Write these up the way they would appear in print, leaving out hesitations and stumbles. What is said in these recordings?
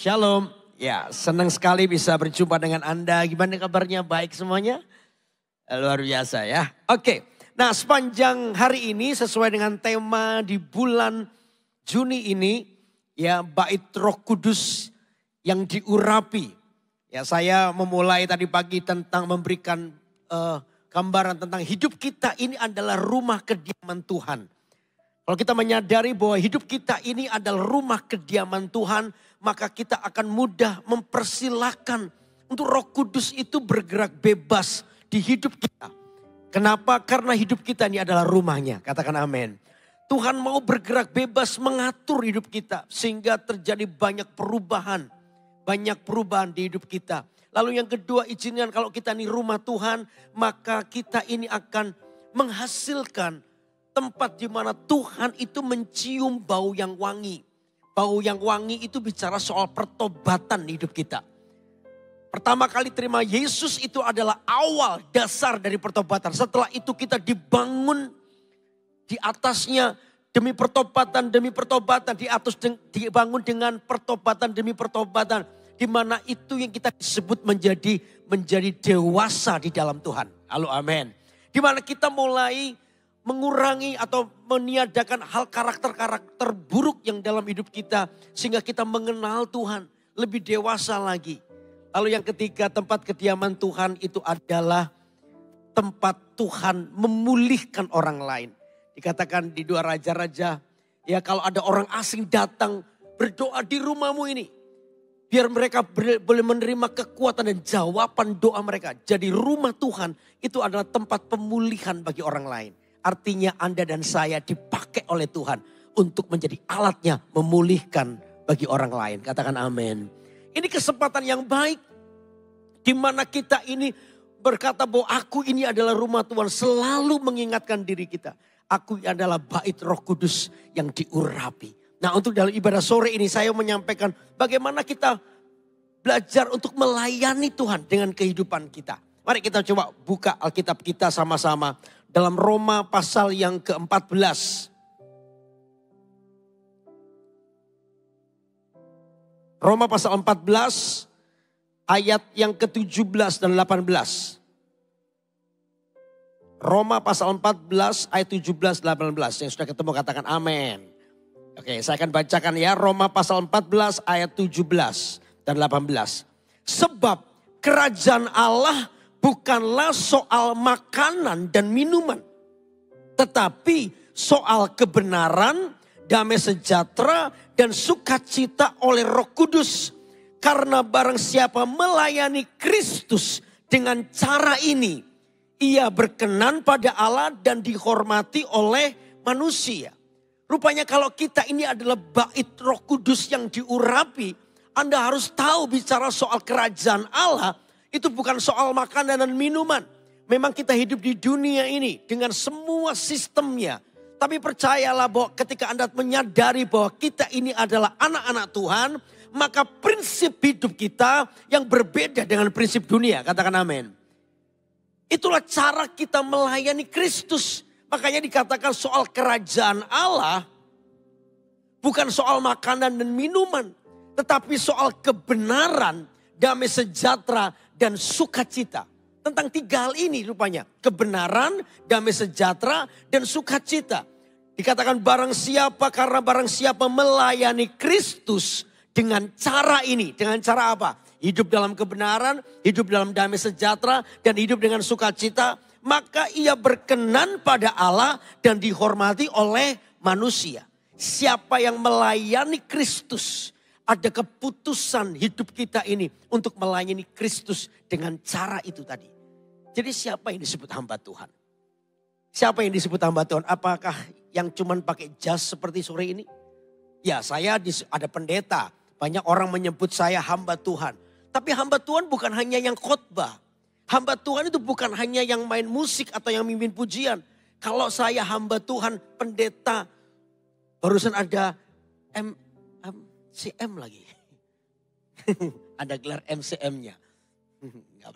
Shalom. Ya, senang sekali bisa berjumpa dengan Anda. Gimana kabarnya? Baik semuanya? Luar biasa ya. Oke, nah sepanjang hari ini sesuai dengan tema di bulan Juni ini, ya bait Roh Kudus yang diurapi. Ya, saya memulai tadi pagi tentang memberikan gambaran tentang hidup kita ini adalah rumah kediaman Tuhan. Kalau kita menyadari bahwa hidup kita ini adalah rumah kediaman Tuhan, maka kita akan mudah mempersilahkan untuk Roh Kudus itu bergerak bebas di hidup kita. Kenapa? Karena hidup kita ini adalah rumahnya. Katakan amin. Tuhan mau bergerak bebas mengatur hidup kita sehingga terjadi banyak perubahan. Banyak perubahan di hidup kita. Lalu yang kedua, izinkan kalau kita ini rumah Tuhan, maka kita ini akan menghasilkan tempat di mana Tuhan itu mencium bau yang wangi. Bau yang wangi itu bicara soal pertobatan di hidup kita. Pertama kali terima Yesus itu adalah awal dasar dari pertobatan. Setelah itu kita dibangun di atasnya demi pertobatan, dibangun dengan pertobatan demi pertobatan. Di mana itu yang kita disebut menjadi dewasa di dalam Tuhan. Halo amin. Di mana kita mulai mengurangi atau meniadakan hal karakter-karakter buruk yang dalam hidup kita. Sehingga kita mengenal Tuhan lebih dewasa lagi. Lalu yang ketiga, tempat kediaman Tuhan itu adalah tempat Tuhan memulihkan orang lain. Dikatakan di 2 Raja-Raja, ya kalau ada orang asing datang berdoa di rumahmu ini. Biar mereka boleh menerima kekuatan dan jawaban doa mereka. Jadi rumah Tuhan itu adalah tempat pemulihan bagi orang lain. Artinya Anda dan saya dipakai oleh Tuhan untuk menjadi alatnya memulihkan bagi orang lain. Katakan amin. Ini kesempatan yang baik. Di mana kita ini berkata bahwa aku ini adalah rumah Tuhan. Selalu mengingatkan diri kita. Aku adalah bait Roh Kudus yang diurapi. Nah untuk dalam ibadah sore ini saya menyampaikan bagaimana kita belajar untuk melayani Tuhan dengan kehidupan kita. Mari kita coba buka Alkitab kita sama-sama. Dalam Roma pasal yang ke-14. Roma pasal 14 ayat yang ke-17 dan 18. Roma pasal 14 ayat 17 18. Yang sudah ketemu katakan amin. Oke, saya akan bacakan ya. Roma pasal 14 ayat 17 dan 18. Sebab kerajaan Allah bukanlah soal makanan dan minuman. Tetapi soal kebenaran, damai sejahtera dan sukacita oleh Roh Kudus. Karena barang siapa melayani Kristus dengan cara ini, ia berkenan pada Allah dan dihormati oleh manusia. Rupanya kalau kita ini adalah bait Roh Kudus yang diurapi, Anda harus tahu bicara soal kerajaan Allah, itu bukan soal makanan dan minuman. Memang kita hidup di dunia ini dengan semua sistemnya. Tapi percayalah bahwa ketika Anda menyadari bahwa kita ini adalah anak-anak Tuhan, maka prinsip hidup kita yang berbeda dengan prinsip dunia. Katakan amin. Itulah cara kita melayani Kristus. Makanya dikatakan soal kerajaan Allah bukan soal makanan dan minuman. Tetapi soal kebenaran, damai sejahtera dan sukacita. Tentang 3 hal ini rupanya. Kebenaran, damai sejahtera dan sukacita. Dikatakan karena barang siapa melayani Kristus dengan cara ini. Dengan cara apa? Hidup dalam kebenaran, hidup dalam damai sejahtera dan hidup dengan sukacita. Maka ia berkenan pada Allah dan dihormati oleh manusia. Siapa yang melayani Kristus, ada keputusan hidup kita ini untuk melayani Kristus dengan cara itu tadi. Jadi siapa yang disebut hamba Tuhan? Siapa yang disebut hamba Tuhan? Apakah yang cuman pakai jas seperti sore ini? Ya, saya ada pendeta. Banyak orang menyebut saya hamba Tuhan. Tapi hamba Tuhan bukan hanya yang khotbah. Hamba Tuhan itu bukan hanya yang main musik atau yang mimpin pujian. Kalau saya hamba Tuhan, pendeta, barusan ada MCM lagi. Ada gelar MCM-nya. Gak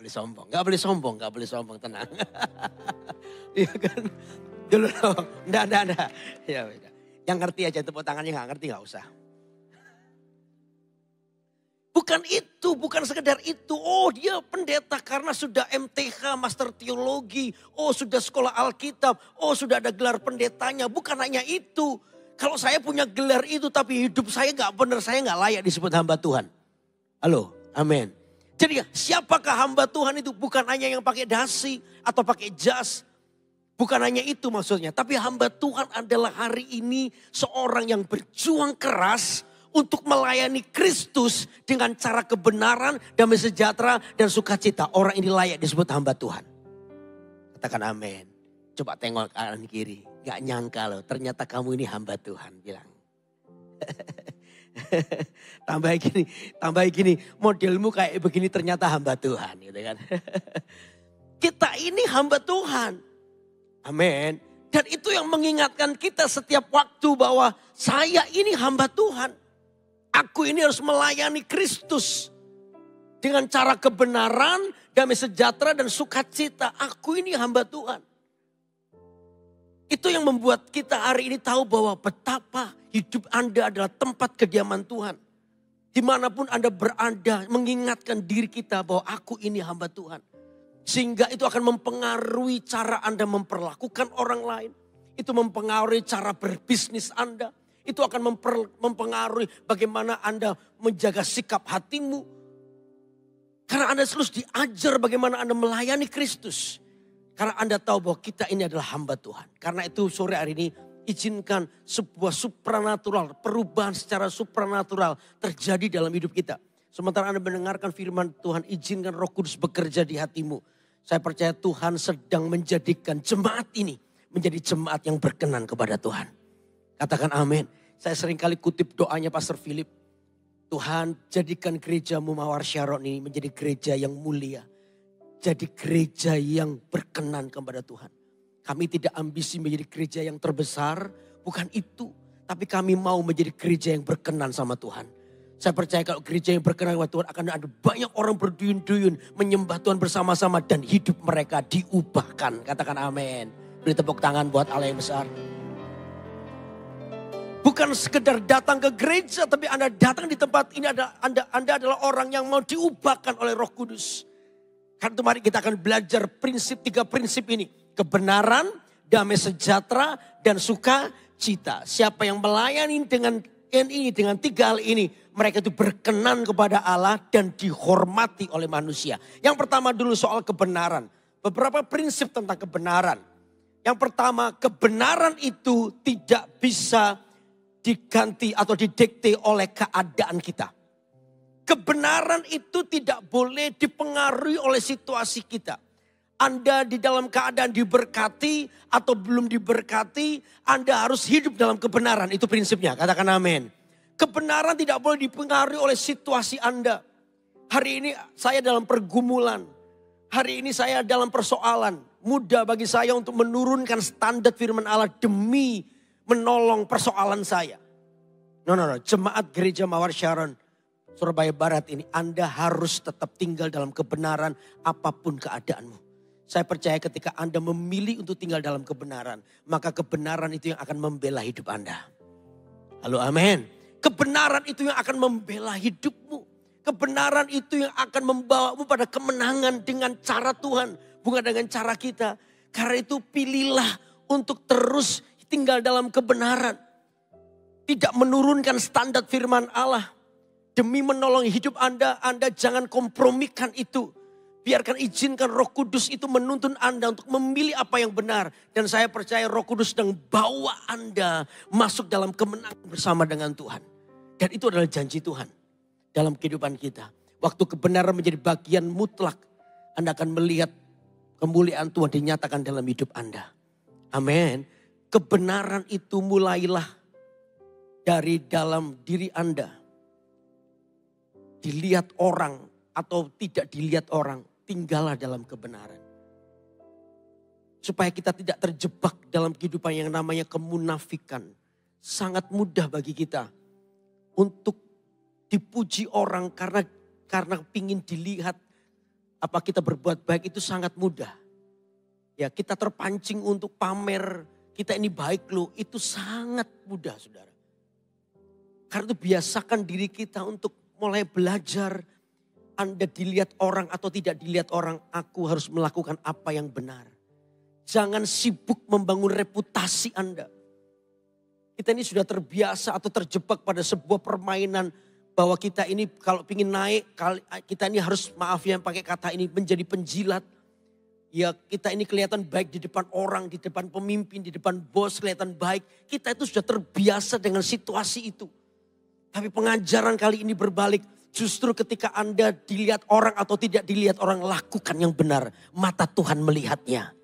boleh sombong, tenang. Iya kan? Dulu dong, enggak. Ya, beda. Yang ngerti aja tepuk tangannya, gak ngerti gak usah. Bukan itu, bukan sekedar itu. Oh dia pendeta karena sudah MTH, Master Teologi. Oh sudah sekolah Alkitab. Oh sudah ada gelar pendetanya. Bukan hanya itu. Kalau saya punya gelar itu tapi hidup saya gak benar, saya gak layak disebut hamba Tuhan. Halo, amin. Jadi siapakah hamba Tuhan itu? Bukan hanya yang pakai dasi atau pakai jas. Bukan hanya itu maksudnya. Tapi hamba Tuhan adalah hari ini seorang yang berjuang keras untuk melayani Kristus dengan cara kebenaran, damai sejahtera, dan sukacita. Orang ini layak disebut hamba Tuhan. Katakan amin. Coba tengok kanan kiri. Gak nyangka loh, ternyata kamu ini hamba Tuhan. Bilang. tambah gini. Modelmu kayak begini ternyata hamba Tuhan. Gitu kan. Kita ini hamba Tuhan. Amin. Dan itu yang mengingatkan kita setiap waktu bahwa saya ini hamba Tuhan. Aku ini harus melayani Kristus dengan cara kebenaran, damai sejahtera dan sukacita. Aku ini hamba Tuhan. Itu yang membuat kita hari ini tahu bahwa betapa hidup Anda adalah tempat kediaman Tuhan. Dimanapun Anda berada, mengingatkan diri kita bahwa aku ini hamba Tuhan. Sehingga itu akan mempengaruhi cara Anda memperlakukan orang lain. Itu mempengaruhi cara berbisnis Anda. Itu akan mempengaruhi bagaimana Anda menjaga sikap hatimu. Karena Anda selalu diajar bagaimana Anda melayani Kristus. Karena Anda tahu bahwa kita ini adalah hamba Tuhan. Karena itu sore hari ini izinkan sebuah supranatural, perubahan secara supranatural terjadi dalam hidup kita. Sementara Anda mendengarkan firman Tuhan, izinkan Roh Kudus bekerja di hatimu. Saya percaya Tuhan sedang menjadikan jemaat ini menjadi jemaat yang berkenan kepada Tuhan. Katakan amin. Saya seringkali kutip doanya Pastor Philip. Tuhan jadikan gerejamu Mawar Sharon ini menjadi gereja yang mulia. Jadi gereja yang berkenan kepada Tuhan. Kami tidak ambisi menjadi gereja yang terbesar. Bukan itu. Tapi kami mau menjadi gereja yang berkenan sama Tuhan. Saya percaya kalau gereja yang berkenan kepada Tuhan akan ada banyak orang berduyun-duyun. Menyembah Tuhan bersama-sama dan hidup mereka diubahkan. Katakan amin. Beri tepuk tangan buat Allah yang besar. Bukan sekedar datang ke gereja, tapi Anda datang di tempat ini, Anda adalah orang yang mau diubahkan oleh Roh Kudus. Karena itu mari kita akan belajar tiga prinsip ini. Kebenaran, damai sejahtera, dan sukacita. Siapa yang melayani dengan tiga hal ini, mereka itu berkenan kepada Allah dan dihormati oleh manusia. Yang pertama dulu soal kebenaran. Beberapa prinsip tentang kebenaran. Yang pertama, kebenaran itu tidak bisa diganti atau didikte oleh keadaan kita. Kebenaran itu tidak boleh dipengaruhi oleh situasi kita. Anda di dalam keadaan diberkati atau belum diberkati, Anda harus hidup dalam kebenaran. Itu prinsipnya, katakan amin. Kebenaran tidak boleh dipengaruhi oleh situasi Anda. Hari ini saya dalam pergumulan. Hari ini saya dalam persoalan. Mudah bagi saya untuk menurunkan standar firman Allah demi menolong persoalan saya. No. Jemaat Gereja Mawar Sharon Surabaya Barat ini Anda harus tetap tinggal dalam kebenaran apapun keadaanmu. Saya percaya ketika Anda memilih untuk tinggal dalam kebenaran, maka kebenaran itu yang akan membela hidup Anda. Halo amin. Kebenaran itu yang akan membela hidupmu. Kebenaran itu yang akan membawamu pada kemenangan dengan cara Tuhan. Bukan dengan cara kita. Karena itu pilihlah untuk terus tinggal dalam kebenaran. Tidak menurunkan standar firman Allah. Demi menolong hidup Anda jangan kompromikan itu. Biarkan izinkan Roh Kudus itu menuntun Anda untuk memilih apa yang benar. Dan saya percaya Roh Kudus sedang bawa Anda masuk dalam kemenangan bersama dengan Tuhan. Dan itu adalah janji Tuhan dalam kehidupan kita. Waktu kebenaran menjadi bagian mutlak, Anda akan melihat kemuliaan Tuhan dinyatakan dalam hidup Anda. Amin. Kebenaran itu mulailah dari dalam diri Anda. Dilihat orang atau tidak dilihat orang, tinggallah dalam kebenaran. Supaya kita tidak terjebak dalam kehidupan yang namanya kemunafikan. Sangat mudah bagi kita untuk dipuji orang karena ingin dilihat apa kita berbuat baik itu sangat mudah. Ya, kita terpancing untuk pamer, kita ini baik loh, itu sangat mudah saudara. Karena itu biasakan diri kita untuk mulai belajar. Anda dilihat orang atau tidak dilihat orang, aku harus melakukan apa yang benar. Jangan sibuk membangun reputasi Anda. Kita ini sudah terbiasa atau terjebak pada sebuah permainan bahwa kita ini kalau ingin naik, kita ini harus, maaf ya pakai kata ini, menjadi penjilat. Ya kita ini kelihatan baik di depan orang, di depan pemimpin, di depan bos kelihatan baik. Kita itu sudah terbiasa dengan situasi itu. Tapi pengajaran kali ini berbalik. Justru ketika Anda dilihat orang atau tidak dilihat orang, lakukan yang benar. Mata Tuhan melihatnya.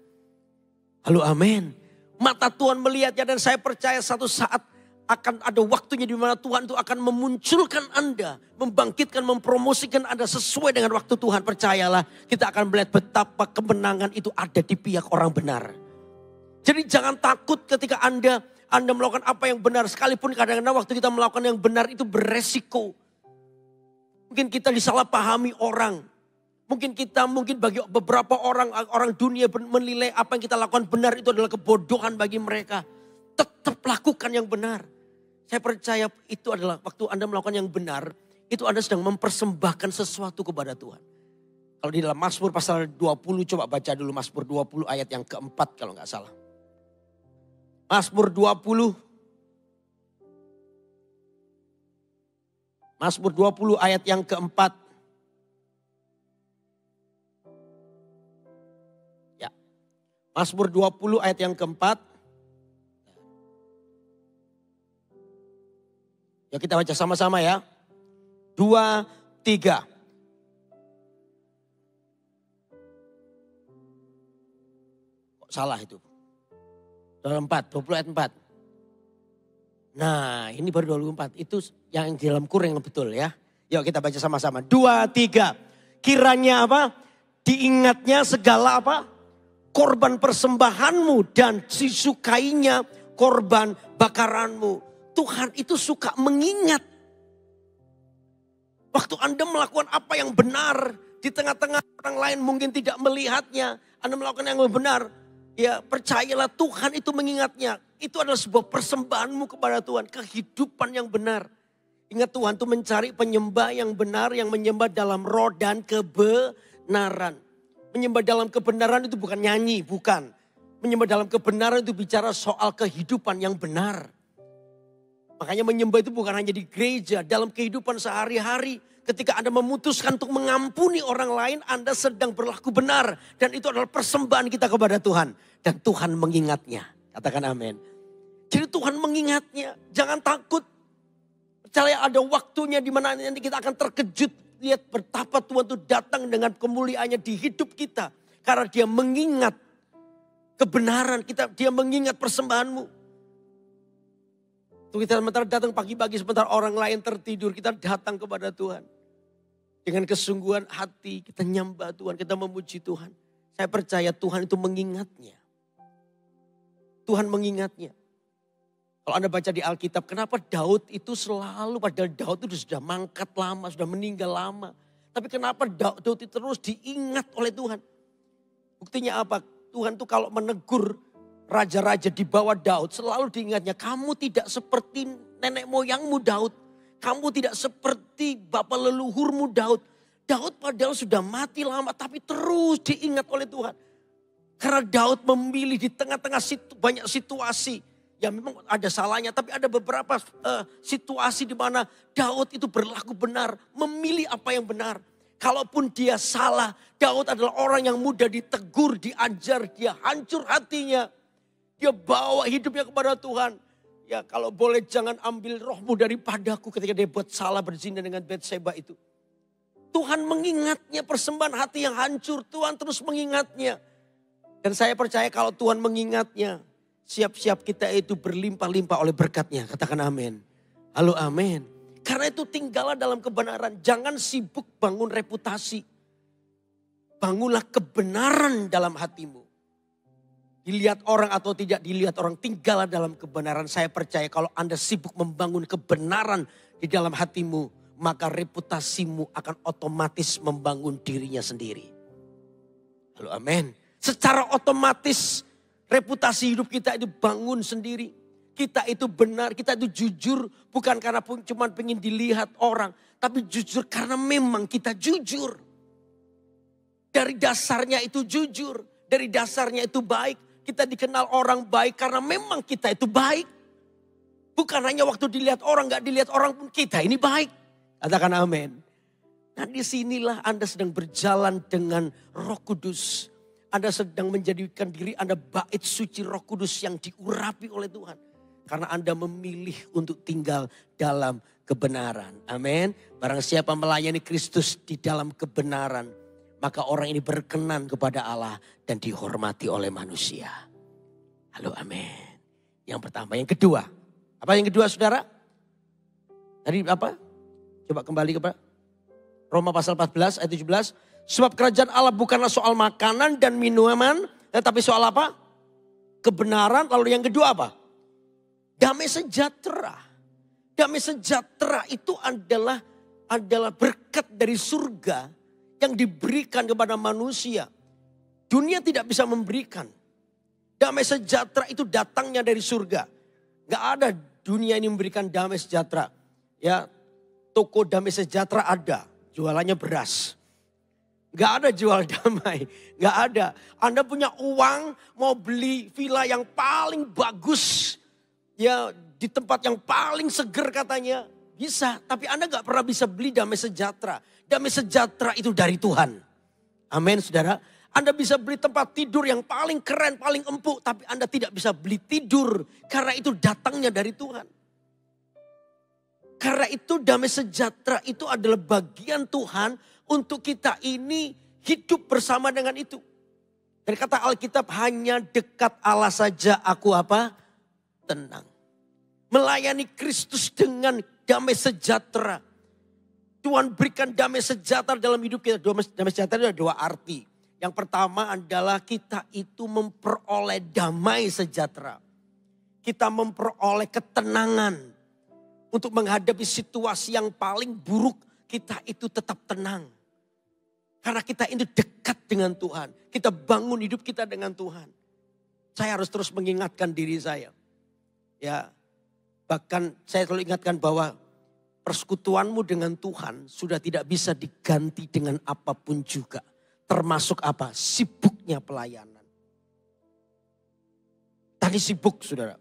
Halo amin. Mata Tuhan melihatnya dan saya percaya satu saat akan ada waktunya di mana Tuhan itu akan memunculkan Anda. Membangkitkan, mempromosikan Anda sesuai dengan waktu Tuhan. Percayalah kita akan melihat betapa kemenangan itu ada di pihak orang benar. Jadi jangan takut ketika Anda melakukan apa yang benar. Sekalipun kadang-kadang waktu kita melakukan yang benar itu beresiko. Mungkin kita disalahpahami orang. Mungkin bagi beberapa orang dunia menilai apa yang kita lakukan benar itu adalah kebodohan bagi mereka. Tetap lakukan yang benar. Saya percaya itu adalah waktu Anda melakukan yang benar, itu Anda sedang mempersembahkan sesuatu kepada Tuhan. Kalau di dalam Mazmur pasal 20, coba baca dulu Mazmur 20 ayat yang keempat kalau nggak salah. Mazmur 20. Mazmur 20 ayat yang keempat. Ya. Mazmur 20 ayat yang keempat. Ya kita baca sama-sama ya. 2, 3. Kok salah itu? Dalam 4, 20 ayat 4. Nah ini baru 24, itu yang di dalam kurung yang betul ya. Yuk kita baca sama-sama. 2, 3. Kiranya apa? Diingatnya segala apa? Korban persembahanmu dan disukainya korban bakaranmu. Tuhan itu suka mengingat. Waktu Anda melakukan apa yang benar. Di tengah-tengah orang lain mungkin tidak melihatnya. Anda melakukan yang benar. Ya percayalah Tuhan itu mengingatnya. Itu adalah sebuah persembahanmu kepada Tuhan. Kehidupan yang benar. Ingat Tuhan itu mencari penyembah yang benar. Yang menyembah dalam roh dan kebenaran. Menyembah dalam kebenaran itu bukan nyanyi, bukan. Menyembah dalam kebenaran itu bicara soal kehidupan yang benar. Makanya menyembah itu bukan hanya di gereja. Dalam kehidupan sehari-hari. Ketika Anda memutuskan untuk mengampuni orang lain, Anda sedang berlaku benar. Dan itu adalah persembahan kita kepada Tuhan. Dan Tuhan mengingatnya. Katakan amin. Jadi Tuhan mengingatnya. Jangan takut. Percaya ada waktunya di mana nanti kita akan terkejut. Lihat betapa Tuhan itu datang dengan kemuliaannya di hidup kita. Karena dia mengingat kebenaran kita. Dia mengingat persembahanmu. Tuh kita sementara datang pagi-pagi, sebentar orang lain tertidur. Kita datang kepada Tuhan. Dengan kesungguhan hati kita nyembah Tuhan. Kita memuji Tuhan. Saya percaya Tuhan itu mengingatnya. Tuhan mengingatnya. Kalau Anda baca di Alkitab, kenapa Daud itu selalu, padahal Daud itu sudah mangkat lama, sudah meninggal lama. Tapi kenapa Daud itu terus diingat oleh Tuhan? Buktinya apa? Tuhan itu kalau menegur raja-raja di bawah Daud, selalu diingatnya, kamu tidak seperti nenek moyangmu Daud. Kamu tidak seperti bapak leluhurmu Daud. Daud padahal sudah mati lama, tapi terus diingat oleh Tuhan. Karena Daud memilih di tengah-tengah banyak situasi. Ya memang ada salahnya, tapi ada beberapa situasi di mana Daud itu berlaku benar. Memilih apa yang benar. Kalaupun dia salah, Daud adalah orang yang mudah ditegur, diajar, dia hancur hatinya. Dia bawa hidupnya kepada Tuhan. Ya kalau boleh jangan ambil rohmu daripadaku ketika dia buat salah berzina dengan Batseba itu. Tuhan mengingatnya persembahan hati yang hancur. Tuhan terus mengingatnya. Dan saya percaya kalau Tuhan mengingatnya. Siap-siap kita itu berlimpah-limpah oleh berkatnya. Katakan amin. Halo amin. Karena itu tinggallah dalam kebenaran. Jangan sibuk bangun reputasi. Bangunlah kebenaran dalam hatimu. Dilihat orang atau tidak dilihat orang, tinggallah dalam kebenaran. Saya percaya kalau Anda sibuk membangun kebenaran di dalam hatimu, maka reputasimu akan otomatis membangun dirinya sendiri. Halo amin. Secara otomatis reputasi hidup kita itu bangun sendiri. Kita itu benar, kita itu jujur. Bukan karena cuma pengen dilihat orang. Tapi jujur karena memang kita jujur. Dari dasarnya itu jujur. Dari dasarnya itu baik. Kita dikenal orang baik karena memang kita itu baik. Bukan hanya waktu dilihat orang, gak dilihat orang pun kita ini baik. Katakan amin. Nah disinilah Anda sedang berjalan dengan Roh Kudus. Anda sedang menjadikan diri Anda bait suci Roh Kudus yang diurapi oleh Tuhan. Karena Anda memilih untuk tinggal dalam kebenaran. Amin. Barang siapa melayani Kristus di dalam kebenaran. Maka orang ini berkenan kepada Allah dan dihormati oleh manusia. Halo amin. Yang pertama. Yang kedua. Apa yang kedua saudara? Tadi apa? Coba kembali ke Roma pasal 14 ayat 17. Sebab kerajaan Allah bukanlah soal makanan dan minuman. Tetapi soal apa? Kebenaran. Lalu yang kedua apa? Damai sejahtera. Damai sejahtera itu adalah berkat dari surga yang diberikan kepada manusia. Dunia tidak bisa memberikan. Damai sejahtera itu datangnya dari surga. Gak ada dunia ini memberikan damai sejahtera. Ya, toko damai sejahtera ada, jualannya beras. Gak ada jual damai, gak ada. Anda punya uang mau beli villa yang paling bagus. Ya, di tempat yang paling seger katanya. Bisa, tapi Anda gak pernah bisa beli damai sejahtera. Damai sejahtera itu dari Tuhan. Amin saudara. Anda bisa beli tempat tidur yang paling keren, paling empuk. Tapi Anda tidak bisa beli tidur. Karena itu datangnya dari Tuhan. Karena itu damai sejahtera itu adalah bagian Tuhan. Untuk kita ini hidup bersama dengan itu. Dan kata Alkitab hanya dekat Allah saja aku apa? Tenang. Melayani Kristus dengan damai sejahtera. Tuhan berikan damai sejahtera dalam hidup kita. Damai sejahtera ada dua arti. Yang pertama adalah kita itu memperoleh damai sejahtera. Kita memperoleh ketenangan. Untuk menghadapi situasi yang paling buruk, kita itu tetap tenang. Karena kita itu dekat dengan Tuhan. Kita bangun hidup kita dengan Tuhan. Saya harus terus mengingatkan diri saya. Ya, bahkan saya selalu ingatkan bahwa persekutuanmu dengan Tuhan sudah tidak bisa diganti dengan apapun juga. Termasuk apa? Sibuknya pelayanan. Tadi sibuk saudara.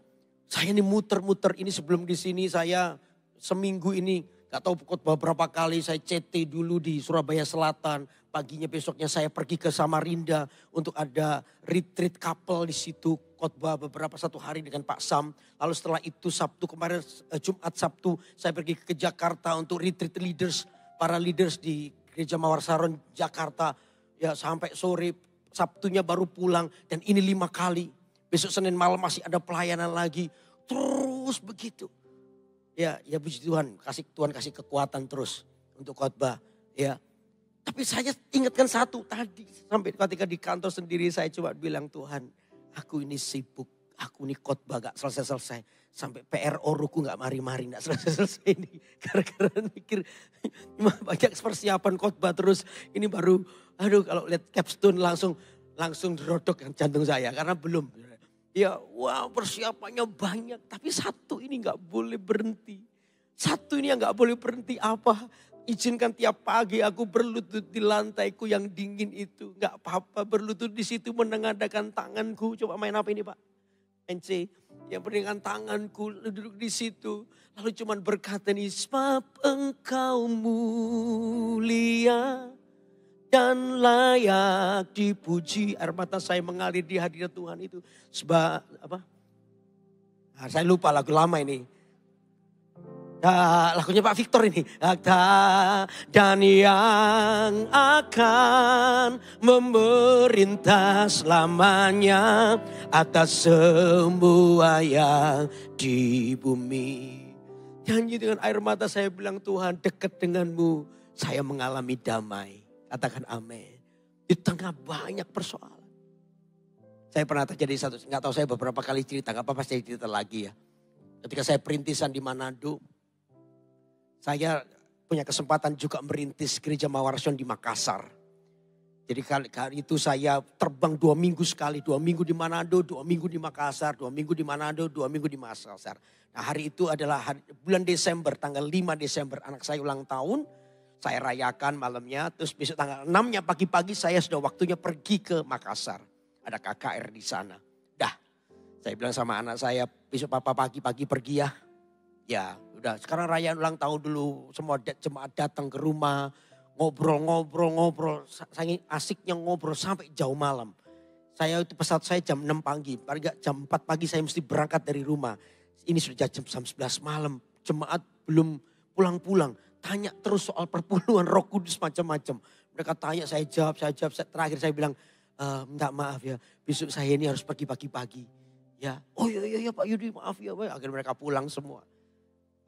Saya ini muter-muter ini sebelum di sini saya seminggu ini. Gak tahu beberapa kali saya CT dulu di Surabaya Selatan. Paginya besoknya saya pergi ke Samarinda untuk ada retreat couple di situ. Khotbah beberapa satu hari dengan Pak Sam. Lalu setelah itu Sabtu kemarin Jumat Sabtu saya pergi ke Jakarta untuk retreat leaders. Para leaders di Gereja Mawar Saron Jakarta. Ya sampai sore Sabtunya baru pulang dan ini 5 kali. Besok Senin malam masih ada pelayanan lagi. Terus begitu. Ya puji Tuhan, Tuhan kasih kekuatan terus untuk khotbah. Ya. Tapi saya ingatkan satu tadi sampai ketika di kantor sendiri saya coba bilang Tuhan, aku ini sibuk, aku ini khotbah gak selesai-selesai. Sampai PRO ruku gak mari-mari gak selesai-selesai ini. Gara-gara mikir banyak persiapan khotbah terus ini baru aduh kalau lihat capstone langsung rodok jantung saya karena belum. Ya wow persiapannya banyak tapi satu ini gak boleh berhenti. Satu ini yang gak boleh berhenti apa? Izinkan tiap pagi aku berlutut di lantaiku yang dingin itu. Gak apa-apa berlutut di situ menengadahkan tanganku. Coba main apa ini Pak? NC. Yang berikan tanganku duduk di situ. Lalu cuman berkata nih. Sebab engkau mulia dan layak dipuji. Air mata saya mengalir di hadirat Tuhan itu. Sebab apa? Nah, saya lupa lagu lama ini. Lagunya Pak Victor ini. Dan yang akan memerintah selamanya atas semua yang di bumi. Nyanyi dengan air mata saya bilang Tuhan dekat denganmu saya mengalami damai. Katakan amin. Di tengah banyak persoalan. Saya pernah terjadi satu, nggak tahu saya beberapa kali cerita, nggak apa-apa saya cerita lagi ya. Ketika saya perintisan di Manado, saya punya kesempatan juga merintis gereja Mawar Saron di Makassar. Jadi kali itu saya terbang 2 minggu sekali. 2 minggu di Manado, 2 minggu di Makassar, 2 minggu di Manado, 2 minggu di Makassar. Nah hari itu adalah bulan Desember, tanggal 5 Desember. Anak saya ulang tahun, saya rayakan malamnya. Terus besok tanggal 6-nya pagi-pagi saya sudah waktunya pergi ke Makassar. Ada KKR di sana. Dah, saya bilang sama anak saya, besok papa pagi-pagi pergi ya. Ya udah, sekarang rayaan ulang tahun dulu. Semua jemaat datang ke rumah. Ngobrol. Saya asiknya ngobrol sampai jauh malam. Saya itu pesawat saya jam 6 pagi. Paling gak jam 4 pagi saya mesti berangkat dari rumah. Ini sudah jam 11 malam. Jemaat belum pulang-pulang. Tanya terus soal perpuluhan Roh Kudus macam-macam. Mereka tanya, saya jawab. Terakhir saya bilang, minta maaf ya. Besok saya ini harus pergi pagi-pagi. Ya, oh iya Pak Yudi maaf ya. Akhirnya mereka pulang semua.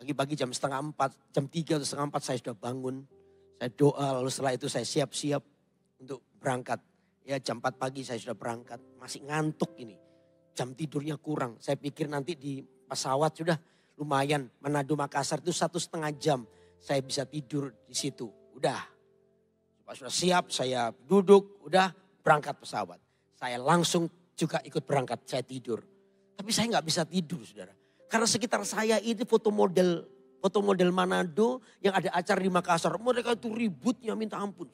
Pagi-pagi jam 3:30, jam 3 atau 3:30 saya sudah bangun. Saya doa, lalu setelah itu saya siap-siap untuk berangkat. Ya jam 4 pagi saya sudah berangkat. Masih ngantuk ini. Jam tidurnya kurang. Saya pikir nanti di pesawat sudah lumayan. Manado Makassar itu 1,5 jam. Saya bisa tidur di situ. Udah. Pas sudah siap saya duduk. Udah berangkat pesawat. Saya langsung juga ikut berangkat. Saya tidur. Tapi saya gak bisa tidur saudara. Karena sekitar saya ini foto model Manado yang ada acara di Makassar. Mereka itu ributnya minta ampun.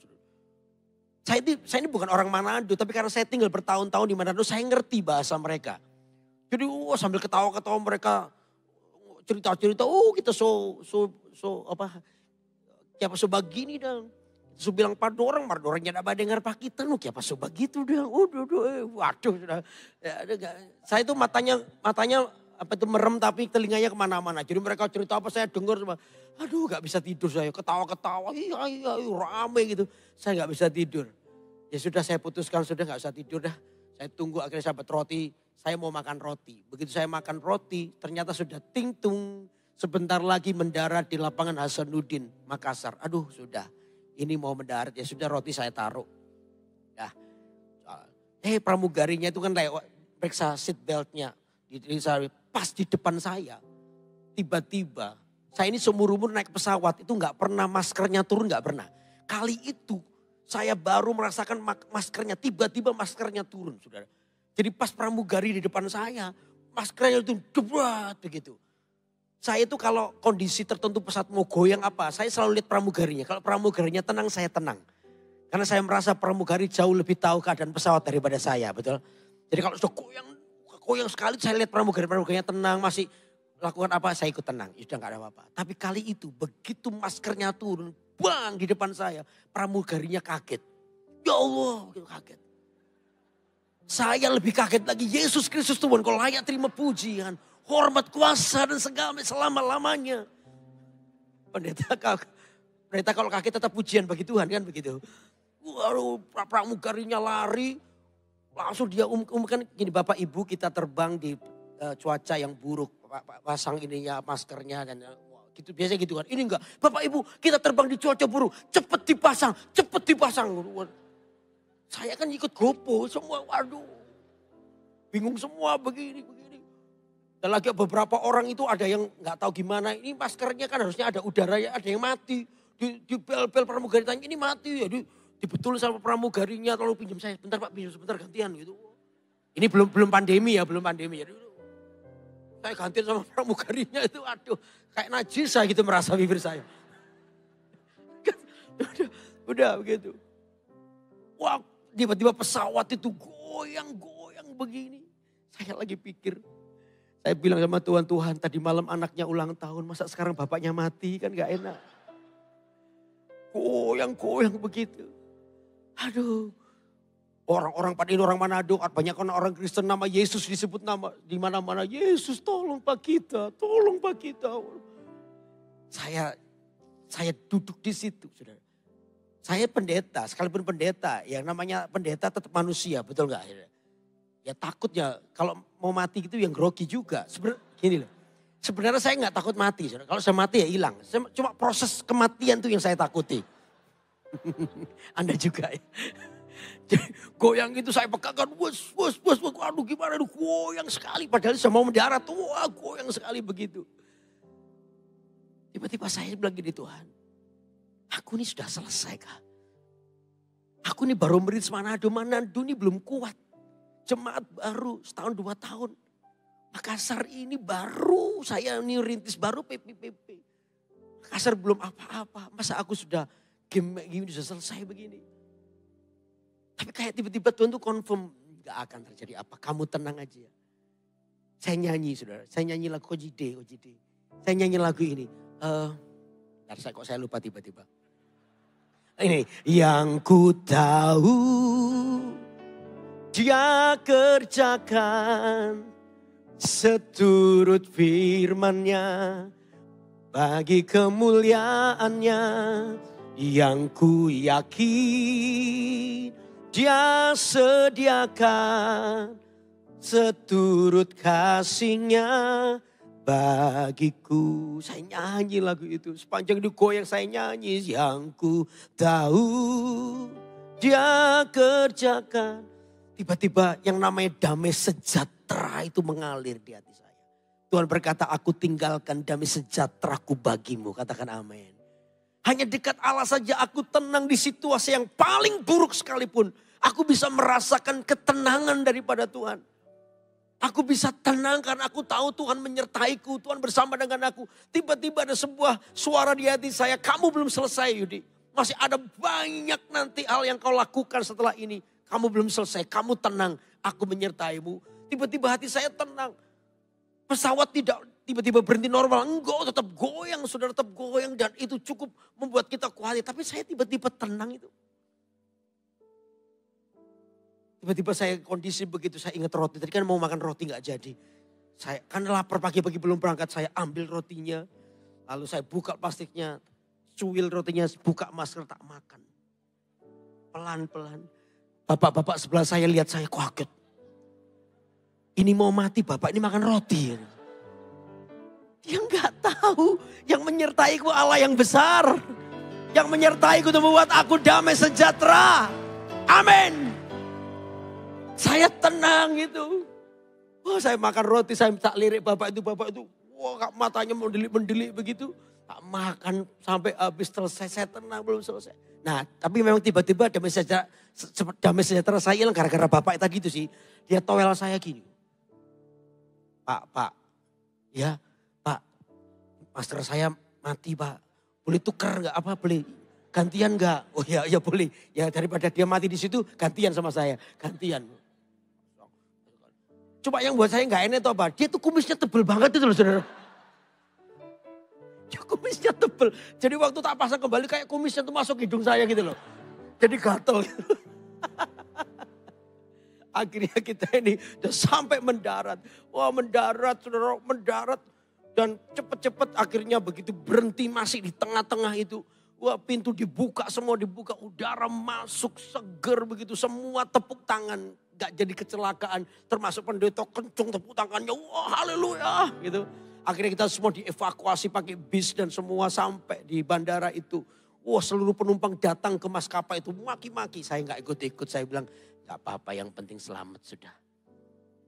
Saya ini bukan orang Manado, tapi karena saya tinggal bertahun-tahun di Manado, saya ngerti bahasa mereka. Jadi sambil ketawa-ketawa mereka cerita-cerita, kita so begini dong. So bilang Mardorangnya tidak dengar pak kita, kiapa so begitu dong. Waduh, sudah. Saya itu matanya merem tapi telinganya kemana-mana. Jadi mereka cerita apa saya dengar. Aduh gak bisa tidur saya. Ketawa-ketawa. Iya rame gitu. Saya gak bisa tidur. Ya sudah saya putuskan sudah gak bisa tidur dah. Saya tunggu akhirnya saya dapat roti. Saya mau makan roti. Begitu saya makan roti ternyata sudah ting-tung. Sebentar lagi mendarat di lapangan Hasanuddin Makassar. Aduh sudah. Ini mau mendarat ya sudah roti saya taruh. Ya. Pramugarinya itu kan lewat periksa seat beltnya. Pas di depan saya, tiba-tiba saya ini seumur umur naik pesawat itu nggak pernah maskernya turun, nggak pernah. Kali itu saya baru merasakan maskernya, tiba-tiba maskernya turun, saudara. Jadi pas pramugari di depan saya, maskernya itu debrat begitu. Saya itu kalau kondisi tertentu pesawat mau goyang apa, saya selalu lihat pramugarinya. Kalau pramugarinya tenang, saya tenang. Karena saya merasa pramugari jauh lebih tahu keadaan pesawat daripada saya, betul. Jadi kalau sudah goyang sekali saya lihat pramugarinya tenang, masih lakukan apa saya ikut tenang. Ya sudah gak ada apa-apa. Tapi kali itu begitu maskernya turun, bang di depan saya, pramugarinya kaget. Ya Allah, gitu kaget. Saya lebih kaget lagi, Yesus Kristus Tuhan, kau layak terima pujian, hormat, kuasa dan segala selama-lamanya. Pendeta kalau kaget tetap pujian bagi Tuhan kan begitu. Waduh, pramugarinya lari. Langsung dia umumkan gini, Bapak Ibu kita terbang di cuaca yang buruk. Pasang ininya maskernya dan gitu biasanya gitu kan. Ini enggak, Bapak Ibu kita terbang di cuaca buruk. Cepet dipasang. Saya kan ikut gopo semua, waduh. Bingung semua begini. Dan lagi beberapa orang itu ada yang nggak tahu gimana. Ini maskernya kan harusnya ada udaranya, ada yang mati. Di bel-bel pramugari tanya ini mati ya. Dibetul sama pramugarinya, lalu pinjam saya, bentar Pak, pinjam sebentar gantian gitu. Ini belum pandemi ya. Jadi saya gantian sama pramugarinya itu, aduh kayak najis saya gitu merasa bibir saya. udah begitu. Wah tiba-tiba pesawat itu goyang begini. Saya lagi pikir, saya bilang sama Tuhan tadi malam anaknya ulang tahun, masa sekarang bapaknya mati kan gak enak. Goyang begitu. Aduh, orang-orang pada ini orang Manado, banyak orang Kristen nama Yesus disebut nama di mana-mana. Yesus tolong Pak kita. Saya duduk di situ, saudara. Saya pendeta, sekalipun pendeta, yang namanya pendeta tetap manusia, betul nggak? Ya takutnya kalau mau mati gitu yang grogi juga. Sebenarnya saya nggak takut mati, saudara. Kalau saya mati ya hilang. Cuma proses kematian itu yang saya takuti. Anda juga ya. Jadi, goyang itu saya pegangkan, aduh gimana, goyang sekali. Padahal saya mau mendarat, wah goyang sekali begitu. Tiba-tiba saya bilang gini, Tuhan, aku ini sudah selesai kah? Aku ini baru merintis Manado ini belum kuat. Jemaat baru setahun 2 tahun. Makassar ini baru, saya ini rintis baru PPPP. Makassar belum apa-apa. Masa aku sudah game gini sudah selesai begini. Tapi kayak tiba-tiba Tuhan tuh confirm. Gak akan terjadi apa, kamu tenang aja. Saya nyanyi saudara, saya nyanyi lagu Ojide. Saya nyanyi lagu ini. Saya lupa tiba-tiba. Ini, yang ku tahu Dia kerjakan seturut firman-Nya bagi kemuliaan-Nya, yang ku yakin Dia sediakan seturut kasih-Nya bagiku. Saya nyanyi lagu itu. Sepanjang digoyang saya nyanyi. Yang ku tahu Dia kerjakan. Tiba-tiba yang namanya damai sejahtera itu mengalir di hati saya. Tuhan berkata, aku tinggalkan damai sejahteraku bagimu. Katakan amin. Hanya dekat Allah saja aku tenang di situasi yang paling buruk sekalipun. Aku bisa merasakan ketenangan daripada Tuhan. Aku bisa tenang karena aku tahu Tuhan menyertaiku. Tuhan bersama dengan aku. Tiba-tiba ada sebuah suara di hati saya. Kamu belum selesai Yudi. Masih ada banyak nanti hal yang kau lakukan setelah ini. Kamu belum selesai. Kamu tenang. Aku menyertaimu. Tiba-tiba hati saya tenang. Pesawat tidak tiba-tiba berhenti normal. Enggak, tetap goyang. Saudara, tetap goyang. Dan itu cukup membuat kita khawatir. Tapi saya tiba-tiba tenang itu. Tiba-tiba saya kondisi begitu, saya ingat roti. Tadi kan mau makan roti gak jadi. Saya kan lapar pagi-pagi belum berangkat, saya ambil rotinya. Lalu saya buka plastiknya, cuil rotinya, buka masker, tak makan. Pelan-pelan. Bapak-bapak sebelah saya lihat saya kaget. Ini mau mati bapak, ini makan roti. Dia gak tahu yang menyertaiku Allah yang besar. Yang menyertaiku untuk membuat aku damai sejahtera. Amin. Saya tenang gitu. Wah, saya makan roti, saya tak lirik bapak itu. Wah, matanya mendelik-mendelik begitu. Tak makan sampai habis selesai, saya tenang belum selesai. Nah, tapi memang tiba-tiba damai sejahtera saya hilang gara-gara bapak tadi itu sih. Dia towel saya gini. Pak, ya Pak, masker saya mati Pak. Boleh tukar nggak apa, boleh gantian nggak? Oh ya boleh. Ya daripada dia mati di situ, gantian sama saya, gantian. Coba yang buat saya nggak enak itu apa? Dia tuh kumisnya tebel banget itu loh saudara. Ya kumisnya tebel. Jadi waktu tak pasang kembali kayak kumisnya tuh masuk hidung saya gitu loh. Jadi gatel gitu. Akhirnya kita ini udah sampai mendarat. Wah mendarat saudara, mendarat. Dan cepet-cepet akhirnya begitu berhenti masih di tengah-tengah itu. Wah pintu dibuka, semua dibuka. Udara masuk seger begitu. Semua tepuk tangan. Gak jadi kecelakaan. Termasuk pendeta kencung tepuk tangannya. Wah haleluya gitu. Akhirnya kita semua dievakuasi pakai bis dan semua sampai di bandara itu. Wah seluruh penumpang datang ke maskapai itu maki-maki. Saya gak ikut-ikut. Saya bilang gak apa-apa yang penting selamat sudah.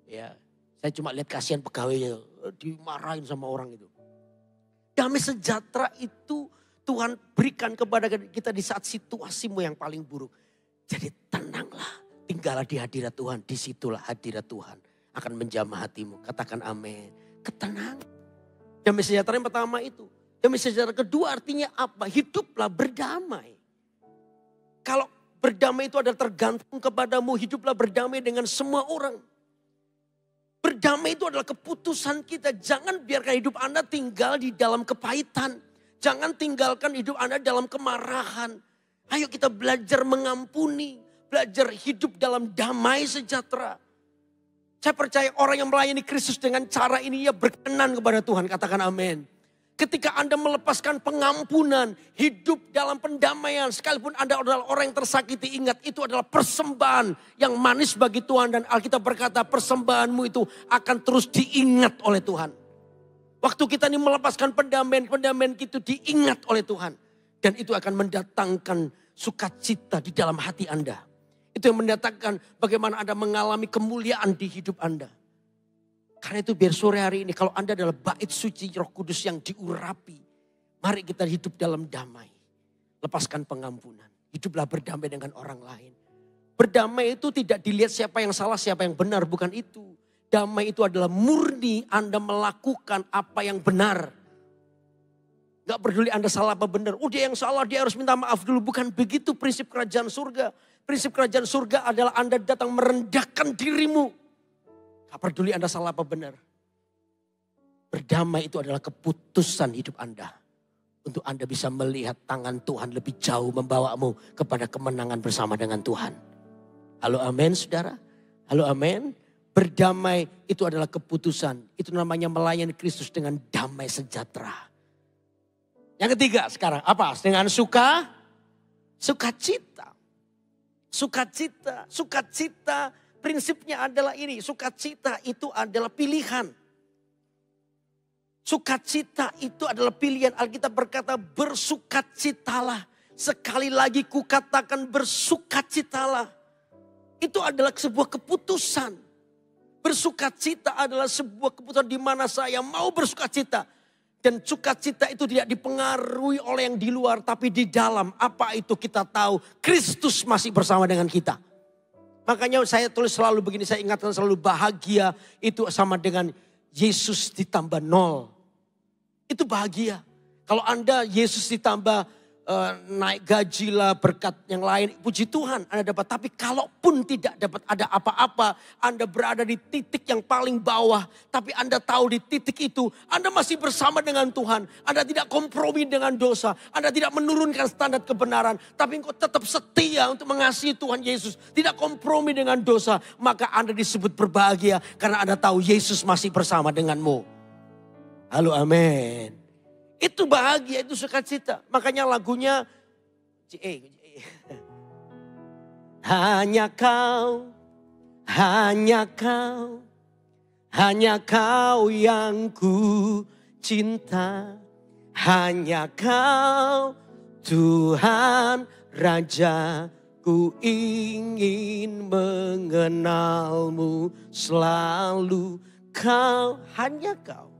Ya, saya cuma lihat kasihan pegawainya. Dimarahin sama orang itu. Damai sejahtera itu Tuhan berikan kepada kita di saat situasimu yang paling buruk. Jadi tenanglah. Tinggallah di hadirat Tuhan. Disitulah hadirat Tuhan akan menjamah hatimu. Katakan amin. Ketenangan. Damai sejahtera yang pertama itu. Damai sejahtera kedua artinya apa? Hiduplah berdamai. Kalau berdamai itu adalah tergantung kepadamu. Hiduplah berdamai dengan semua orang. Berdamai itu adalah keputusan kita. Jangan biarkan hidup Anda tinggal di dalam kepahitan. Jangan tinggalkan hidup Anda dalam kemarahan. Ayo kita belajar mengampuni. Belajar hidup dalam damai sejahtera. Saya percaya orang yang melayani Kristus dengan cara ini ya berkenan kepada Tuhan. Katakan amin. Ketika Anda melepaskan pengampunan, hidup dalam pendamaian. Sekalipun Anda adalah orang yang tersakiti, ingat itu adalah persembahan yang manis bagi Tuhan. Dan Alkitab berkata persembahanmu itu akan terus diingat oleh Tuhan. Waktu kita ini melepaskan pendamaian itu diingat oleh Tuhan. Dan itu akan mendatangkan sukacita di dalam hati Anda. Itu yang mendatangkan bagaimana Anda mengalami kemuliaan di hidup Anda. Karena itu biar sore hari ini kalau Anda adalah bait suci Roh Kudus yang diurapi. Mari kita hidup dalam damai. Lepaskan pengampunan. Hiduplah berdamai dengan orang lain. Berdamai itu tidak dilihat siapa yang salah, siapa yang benar. Bukan itu. Damai itu adalah murni Anda melakukan apa yang benar. Gak peduli Anda salah apa benar. Dia yang salah, dia harus minta maaf dulu. Bukan begitu prinsip kerajaan surga. Prinsip kerajaan surga adalah Anda datang merendahkan dirimu. Gak peduli Anda salah apa benar. Berdamai itu adalah keputusan hidup Anda. Untuk Anda bisa melihat tangan Tuhan lebih jauh membawamu kepada kemenangan bersama dengan Tuhan. Halo amin saudara. Halo amin. Berdamai itu adalah keputusan. Itu namanya melayani Kristus dengan damai sejahtera. Yang ketiga sekarang apa? Dengan sukacita. Sukacita prinsipnya adalah ini. Sukacita itu adalah pilihan. Sukacita itu adalah pilihan. Alkitab berkata bersukacitalah. Sekali lagi kukatakan bersukacitalah. Itu adalah sebuah keputusan. Bersukacita adalah sebuah keputusan di mana saya mau bersukacita. Dan sukacita itu tidak dipengaruhi oleh yang di luar. Tapi di dalam apa itu kita tahu. Kristus masih bersama dengan kita. Makanya saya tulis selalu begini. Saya ingatkan selalu bahagia itu sama dengan Yesus ditambah 0. Itu bahagia. Kalau Anda Yesus ditambah naik gaji lah, berkat yang lain. Puji Tuhan Anda dapat. Tapi kalaupun tidak dapat ada apa-apa. Anda berada di titik yang paling bawah. Tapi Anda tahu di titik itu. Anda masih bersama dengan Tuhan. Anda tidak kompromi dengan dosa. Anda tidak menurunkan standar kebenaran. Tapi engkau tetap setia untuk mengasihi Tuhan Yesus. Tidak kompromi dengan dosa. Maka Anda disebut berbahagia. Karena Anda tahu Yesus masih bersama denganmu. Halo amin. Itu bahagia, itu sukacita. Makanya lagunya hanya kau, hanya kau yang ku cinta. Hanya kau Tuhan Raja, ku ingin mengenalmu selalu. Kau, hanya kau.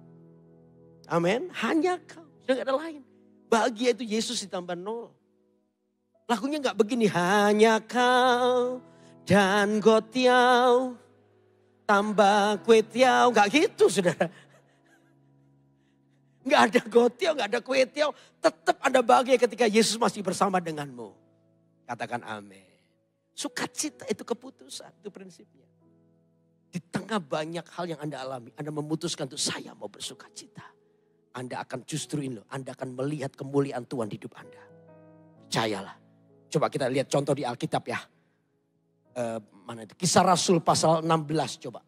Amin, hanya kau. Sudah gak ada lain. Bahagia itu Yesus ditambah 0. Lagunya gak begini. Hanya kau dan gotiau tambah kue tiaw. Gak gitu saudara. Gak ada gotiau, gak ada kue tiaw. Tetap Anda bahagia ketika Yesus masih bersama denganmu. Katakan amin. Sukacita itu keputusan, itu prinsipnya. Di tengah banyak hal yang Anda alami, Anda memutuskan untuk saya mau bersukacita. Anda akan justru ini loh, Anda akan melihat kemuliaan Tuhan di hidup Anda. Percayalah. Coba kita lihat contoh di Alkitab ya. Mana itu? Kisah Rasul pasal 16 coba.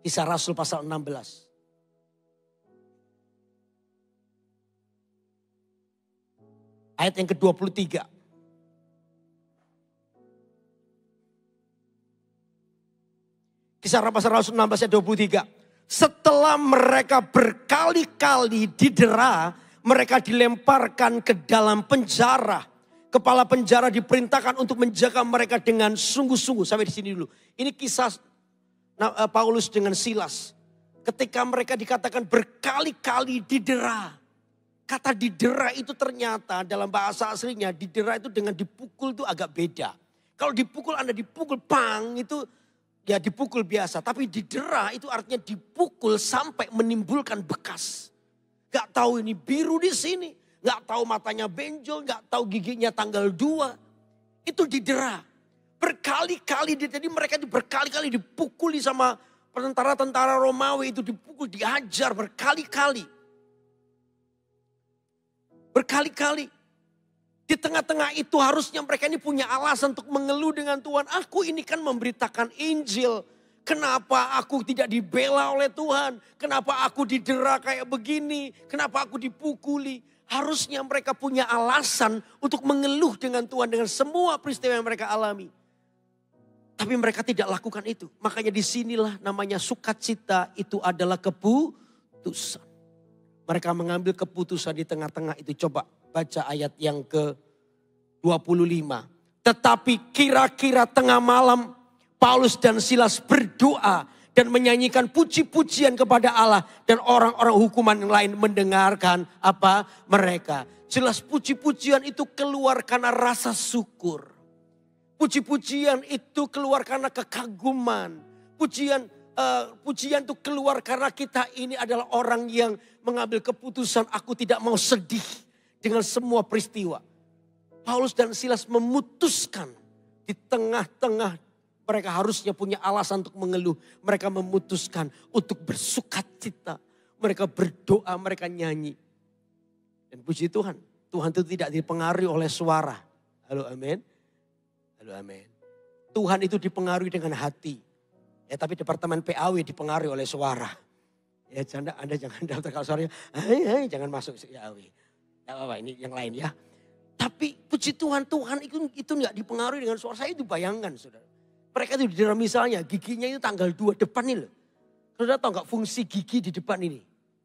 Kisah Rasul pasal 16. Ayat yang ke-23. Kisah Rasul 16 ayat 23. Setelah mereka berkali-kali didera, mereka dilemparkan ke dalam penjara. Kepala penjara diperintahkan untuk menjaga mereka dengan sungguh-sungguh. Sampai di sini dulu. Ini kisah Paulus dengan Silas. Ketika mereka dikatakan berkali-kali didera. Kata didera itu ternyata dalam bahasa aslinya didera itu dengan dipukul itu agak beda. Kalau dipukul Anda dipukul pang itu ya dipukul biasa, tapi didera itu artinya dipukul sampai menimbulkan bekas. Gak tahu ini biru di sini, gak tahu matanya benjol, gak tahu giginya tanggal 2. Itu didera. Berkali-kali, jadi mereka itu berkali-kali dipukuli sama tentara-tentara Romawi itu dipukul, diajar berkali-kali. Berkali-kali. Di tengah-tengah itu harusnya mereka ini punya alasan untuk mengeluh dengan Tuhan. Aku ini kan memberitakan Injil. Kenapa aku tidak dibela oleh Tuhan? Kenapa aku didera kayak begini? Kenapa aku dipukuli? Harusnya mereka punya alasan untuk mengeluh dengan Tuhan dengan semua peristiwa yang mereka alami. Tapi mereka tidak lakukan itu. Makanya disinilah namanya sukacita itu adalah keputusan. Mereka mengambil keputusan di tengah-tengah itu. Coba baca ayat yang ke-25. Tetapi kira-kira tengah malam Paulus dan Silas berdoa dan menyanyikan puji-pujian kepada Allah. Dan orang-orang hukuman yang lain mendengarkan apa mereka. Jelas puji-pujian itu keluar karena rasa syukur. Puji-pujian itu keluar karena kekaguman. Pujian itu keluar karena kita ini adalah orang yang mengambil keputusan aku tidak mau sedih dengan semua peristiwa. Paulus dan Silas memutuskan di tengah-tengah mereka harusnya punya alasan untuk mengeluh. Mereka memutuskan untuk bersukacita. Mereka berdoa, mereka nyanyi. Dan puji Tuhan, Tuhan itu tidak dipengaruhi oleh suara. Halo amin. Halo amin. Tuhan itu dipengaruhi dengan hati. Ya tapi departemen PAW dipengaruhi oleh suara. Ya Anda jangan daftar kalau suaranya, jangan masuk PAW. Tidak apa-apa, ini yang lain ya. Tapi puji Tuhan, Tuhan itu nggak dipengaruhi dengan suara. Saya itu bayangkan saudara. Mereka itu di dalam misalnya giginya itu tanggal 2 depan ini loh. Saudara tahu nggak fungsi gigi di depan ini?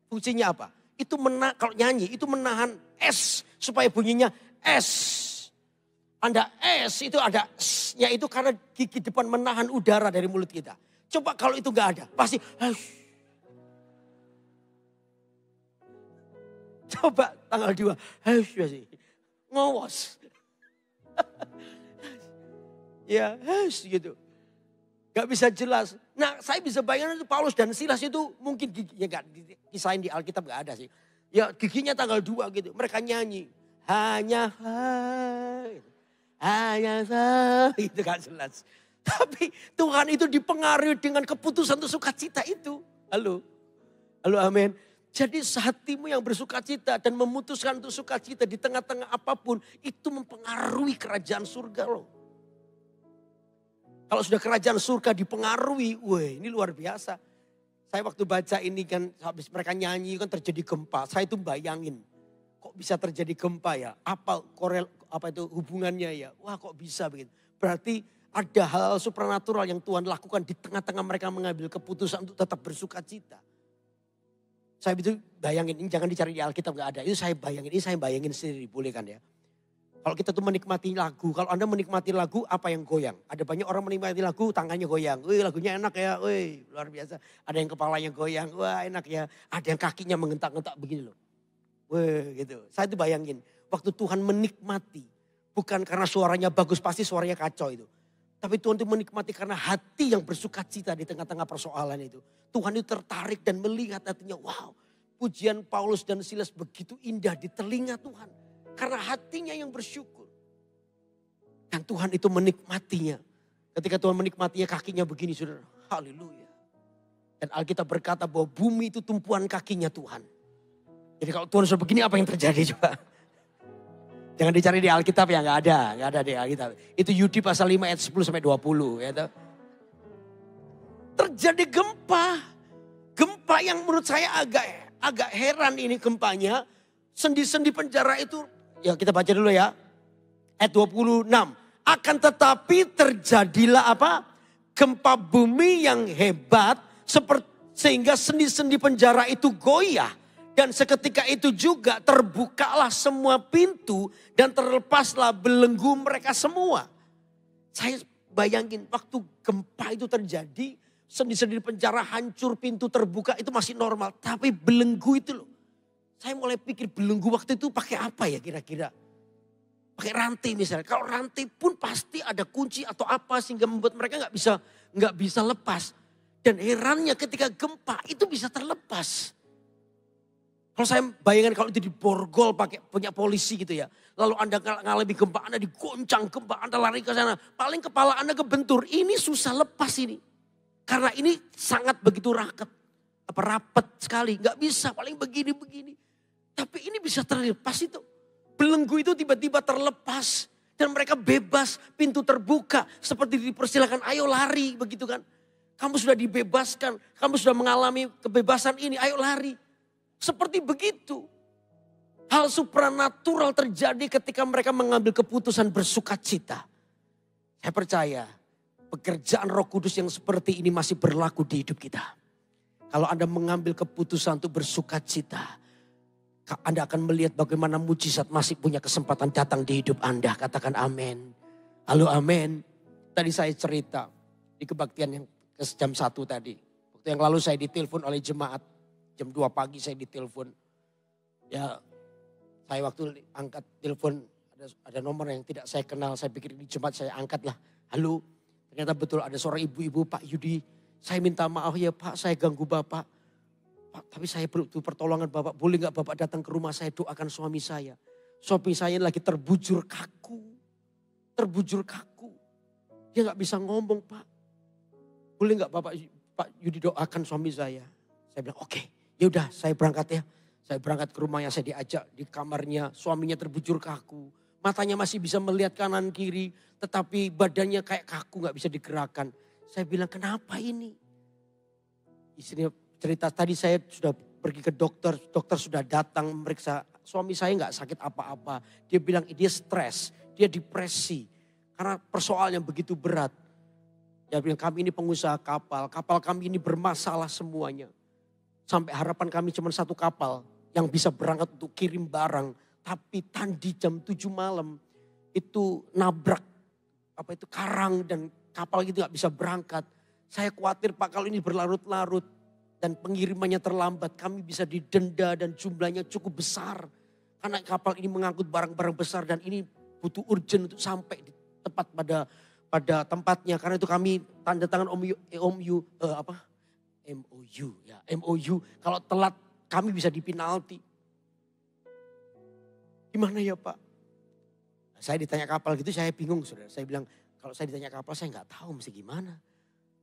Fungsinya apa? Itu kalau nyanyi itu menahan S supaya bunyinya S. Anda S itu ada S-nya itu karena gigi depan menahan udara dari mulut kita. Coba kalau itu nggak ada, pasti coba tanggal 2, ngowos. Ya, gitu. Gak bisa jelas. Nah, saya bisa bayangkan itu Paulus dan Silas itu mungkin giginya gak dikisahin di Alkitab gak ada sih. Ya giginya tanggal 2 gitu. Mereka nyanyi. Hanya itu gak jelas. Tapi Tuhan itu dipengaruhi dengan keputusan untuk sukacita itu. Halo amin. Jadi hatimu yang bersukacita dan memutuskan untuk sukacita di tengah-tengah apapun. Itu mempengaruhi kerajaan surga loh. Kalau sudah kerajaan surga dipengaruhi, wah ini luar biasa. Saya waktu baca ini kan habis mereka nyanyi kan terjadi gempa. Saya itu bayangin kok bisa terjadi gempa ya. Apa itu hubungannya ya. Wah kok bisa begitu. Berarti ada hal supranatural yang Tuhan lakukan di tengah-tengah mereka mengambil keputusan untuk tetap bersukacita. Saya itu bayangin, ini jangan dicari di Alkitab gak ada. Itu saya bayangin sendiri, boleh kan ya. Kalau kita tuh menikmati lagu, kalau Anda menikmati lagu apa yang goyang? Ada banyak orang menikmati lagu tangannya goyang. Wih lagunya enak ya, wih luar biasa. Ada yang kepalanya goyang, wah enak ya. Ada yang kakinya mengentak-ngentak begini loh. Wih gitu, saya tuh bayangin. Waktu Tuhan menikmati, bukan karena suaranya bagus, pasti suaranya kacau itu. Tapi Tuhan itu menikmati karena hati yang bersukacita di tengah-tengah persoalan itu. Tuhan itu tertarik dan melihat hatinya, wow pujian Paulus dan Silas begitu indah di telinga Tuhan. Karena hatinya yang bersyukur. Dan Tuhan itu menikmatinya. Ketika Tuhan menikmatinya kakinya begini saudara. Haleluya. Dan Alkitab berkata bahwa bumi itu tumpuan kakinya Tuhan. Jadi kalau Tuhan sudah begini apa yang terjadi coba? Jangan dicari di Alkitab ya, gak ada di Alkitab. Itu Yudi pasal 5 ayat 10 sampai 20 ya. Terjadi gempa. Gempa yang menurut saya agak heran ini gempanya. Sendi-sendi penjara itu, ya kita baca dulu ya. Ayat 26. Akan tetapi terjadilah apa? Gempa bumi yang hebat. Sehingga sendi-sendi penjara itu goyah. Dan seketika itu juga terbukalah semua pintu dan terlepaslah belenggu mereka semua. Saya bayangin waktu gempa itu terjadi, sendi-sendi penjara hancur, pintu terbuka itu masih normal. Tapi belenggu itu loh. Saya mulai pikir belenggu waktu itu pakai apa ya kira-kira. Pakai rantai misalnya. Kalau rantai pun pasti ada kunci atau apa sehingga membuat mereka nggak bisa lepas. Dan herannya ketika gempa itu bisa terlepas. Kalau saya bayangkan kalau itu diborgol pakai punya polisi gitu ya. Lalu Anda ngalami gempa, Anda digoncang gempa, Anda lari ke sana. Paling kepala Anda kebentur, ini susah lepas ini. Karena ini sangat begitu rapat sekali. Gak bisa, paling begini-begini. Tapi ini bisa terlepas itu. Belenggu itu tiba-tiba terlepas. Dan mereka bebas, pintu terbuka. Seperti dipersilakan, ayo lari begitu kan. Kamu sudah dibebaskan, kamu sudah mengalami kebebasan ini, ayo lari. Seperti begitu. Hal supranatural terjadi ketika mereka mengambil keputusan bersukacita. Saya percaya pekerjaan Roh Kudus yang seperti ini masih berlaku di hidup kita. Kalau Anda mengambil keputusan untuk bersukacita, Anda akan melihat bagaimana mujizat masih punya kesempatan datang di hidup Anda. Katakan amin. Halo amin. Tadi saya cerita di kebaktian yang jam 1 tadi. Waktu yang lalu saya ditelepon oleh jemaat. Jam 2 pagi saya ditelepon. Ya, saya waktu angkat telepon ada nomor yang tidak saya kenal. Saya pikir di jemaat, saya angkat lah. Halo, ternyata betul ada seorang ibu-ibu, Pak Yudi. Saya minta maaf ya Pak, saya ganggu Bapak. Pak, tapi saya butuh pertolongan Bapak. Boleh gak Bapak datang ke rumah saya, doakan suami saya. Suami saya lagi terbujur kaku. Terbujur kaku. Dia gak bisa ngomong Pak. Boleh gak Pak Yudi doakan suami saya. Saya bilang oke, yaudah saya berangkat ya. Saya berangkat ke rumahnya, saya diajak di kamarnya. Suaminya terbujur kaku. Matanya masih bisa melihat kanan kiri. Tetapi badannya kayak kaku, gak bisa digerakkan. Saya bilang kenapa ini? Istrinya cerita, tadi saya sudah pergi ke dokter. Dokter sudah datang memeriksa. Suami saya gak sakit apa-apa. Dia bilang dia stres, dia depresi. Karena persoalannya begitu berat. Dia bilang kami ini pengusaha kapal. Kapal kami ini bermasalah semuanya. Sampai harapan kami cuma satu kapal yang bisa berangkat untuk kirim barang. Tapi tadi jam 7 malam itu nabrak karang dan kapal itu gak bisa berangkat. Saya khawatir Pak kalau ini berlarut-larut dan pengirimannya terlambat. Kami bisa didenda dan jumlahnya cukup besar. Karena kapal ini mengangkut barang-barang besar dan ini butuh urgent untuk sampai di tepat pada tempatnya. Karena itu kami tanda tangan MOU. Kalau telat kami bisa dipinalti. Gimana ya Pak? Saya ditanya kapal gitu saya bingung saudara. Saya bilang kalau saya ditanya kapal saya nggak tahu mesti gimana.